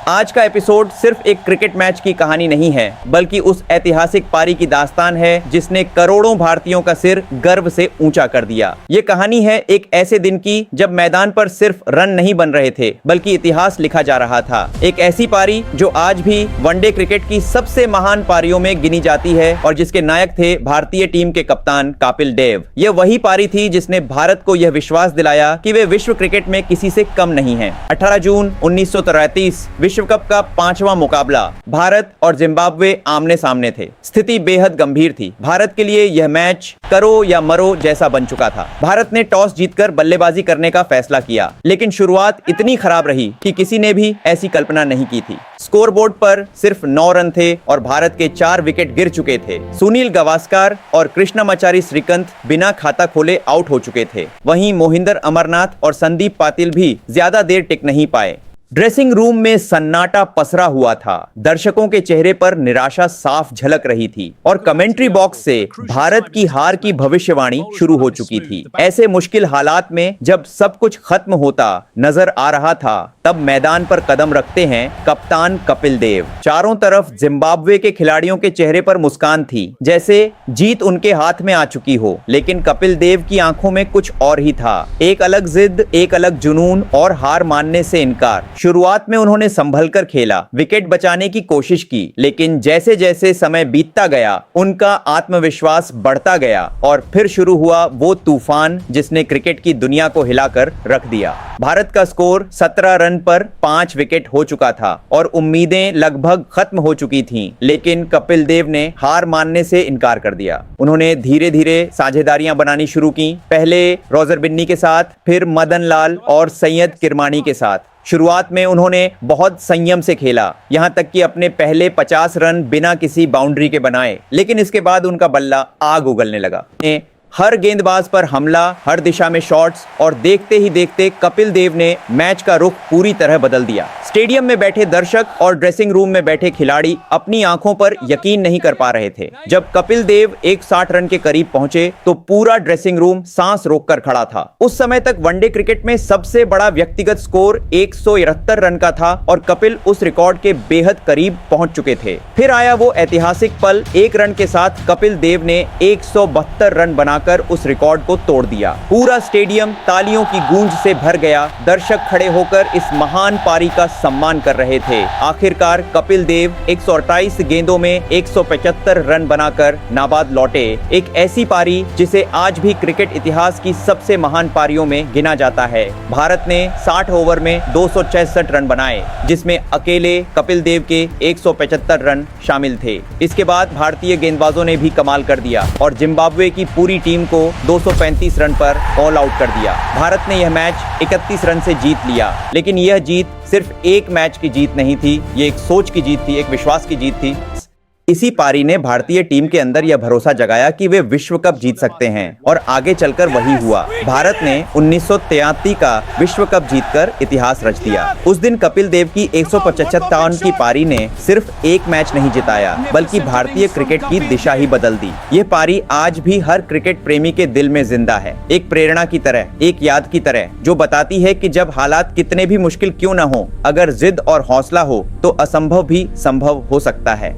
आज का एपिसोड सिर्फ एक क्रिकेट मैच की कहानी नहीं है, बल्कि उस ऐतिहासिक पारी की दास्तान है जिसने करोड़ों भारतीयों का सिर गर्व से ऊंचा कर दिया। ये कहानी है एक ऐसे दिन की जब मैदान पर सिर्फ रन नहीं बन रहे थे, बल्कि इतिहास लिखा जा रहा था। एक ऐसी पारी जो आज भी वनडे क्रिकेट की सबसे महान पारियों में गिनी जाती है और जिसके नायक थे भारतीय टीम के कप्तान कपिल देव। यह वही पारी थी जिसने भारत को यह विश्वास दिलाया कि वे विश्व क्रिकेट में किसी से कम नहीं हैं। 18 जून 1933 विश्व कप का 5वां मुकाबला भारत और जिम्बाब्वे आमने सामने थे। स्थिति बेहद गंभीर थी। भारत के लिए यह मैच करो या मरो जैसा बन चुका था। भारत ने टॉस जीतकर बल्लेबाजी करने का फैसला किया, लेकिन शुरुआत इतनी खराब रही कि किसी ने भी ऐसी कल्पना नहीं की थी। स्कोरबोर्ड पर सिर्फ 9 रन थे और भारत के 4 विकेट गिर चुके थे। सुनील गावस्कर और कृष्णमाचारी श्रीकांत बिना खाता खोले आउट हो चुके थे। वहीं मोहिंदर अमरनाथ और संदीप पाटिल भी ज्यादा देर टिक नहीं पाए। ड्रेसिंग रूम में सन्नाटा पसरा हुआ था। दर्शकों के चेहरे पर निराशा साफ झलक रही थी और कमेंट्री बॉक्स से भारत की हार की भविष्यवाणी शुरू हो चुकी थी। ऐसे मुश्किल हालात में जब सब कुछ खत्म होता नजर आ रहा था, तब मैदान पर कदम रखते हैं कप्तान कपिल देव। चारों तरफ जिम्बाब्वे के खिलाड़ियों के चेहरे पर मुस्कान थी, जैसे जीत उनके हाथ में आ चुकी हो। लेकिन कपिल देव की आंखों में कुछ और ही था। एक अलग जिद, एक अलग जुनून और हार मानने से इनकार। शुरुआत में उन्होंने संभल कर खेला, विकेट बचाने की कोशिश की, लेकिन जैसे जैसे समय बीतता गया उनका आत्मविश्वास बढ़ता गया और फिर शुरू हुआ वो तूफान जिसने क्रिकेट की दुनिया को हिलाकर रख दिया। भारत का स्कोर 17 रन पर 5 विकेट हो चुका था और उम्मीदें लगभग खत्म हो चुकी थीं, लेकिन कपिल देव ने हार मानने से इनकार कर दिया। उन्होंने धीरे धीरे साझेदारियां बनानी शुरू की, पहले रोजर बिन्नी के साथ, फिर मदन लाल और सैयद किरमानी के साथ। शुरुआत में उन्होंने बहुत संयम से खेला, यहां तक कि अपने पहले 50 रन बिना किसी बाउंड्री के बनाए, लेकिन इसके बाद उनका बल्ला आग उगलने लगा। हर गेंदबाज पर हमला, हर दिशा में शॉट्स और देखते ही देखते कपिल देव ने मैच का रुख पूरी तरह बदल दिया। स्टेडियम में बैठे दर्शक और ड्रेसिंग रूम में बैठे खिलाड़ी अपनी आंखों पर यकीन नहीं कर पा रहे थे। जब कपिल देव 160 रन के करीब पहुंचे तो पूरा ड्रेसिंग रूम सांस रोककर खड़ा था। उस समय तक वनडे क्रिकेट में सबसे बड़ा व्यक्तिगत स्कोर 173 रन का था और कपिल उस रिकॉर्ड के बेहद करीब पहुंच चुके थे। फिर आया वो ऐतिहासिक पल। 1 रन के साथ कपिल देव ने 172 रन बनाकर उस रिकॉर्ड को तोड़ दिया। पूरा स्टेडियम तालियों की गूंज से भर गया। दर्शक खड़े होकर इस महान पारी का सम्मान कर रहे थे। आखिरकार कपिल देव 128 गेंदों में 175 रन बनाकर नाबाद लौटे। एक ऐसी पारी जिसे आज भी क्रिकेट इतिहास की सबसे महान पारियों में गिना जाता है। भारत ने 60 ओवर में 266 रन बनाए, जिसमें अकेले कपिल देव के 175 रन शामिल थे। इसके बाद भारतीय गेंदबाजों ने भी कमाल कर दिया और जिम्बाब्वे की पूरी टीम को 235 रन पर ऑल आउट कर दिया। भारत ने यह मैच 31 रन से जीत लिया, लेकिन यह जीत सिर्फ एक मैच की जीत नहीं थी, ये एक सोच की जीत थी, एक विश्वास की जीत थी। इसी पारी ने भारतीय टीम के अंदर यह भरोसा जगाया कि वे विश्व कप जीत सकते हैं और आगे चलकर वही हुआ। भारत ने 1983 का विश्व कप जीतकर इतिहास रच दिया। उस दिन कपिल देव की 175 रन की पारी ने सिर्फ एक मैच नहीं जिताया, बल्कि भारतीय क्रिकेट की दिशा ही बदल दी। यह पारी आज भी हर क्रिकेट प्रेमी के दिल में जिंदा है, एक प्रेरणा की तरह, एक याद की तरह, जो बताती है कि जब हालात कितने भी मुश्किल क्यों न हो, अगर जिद और हौसला हो तो असंभव भी संभव हो सकता है।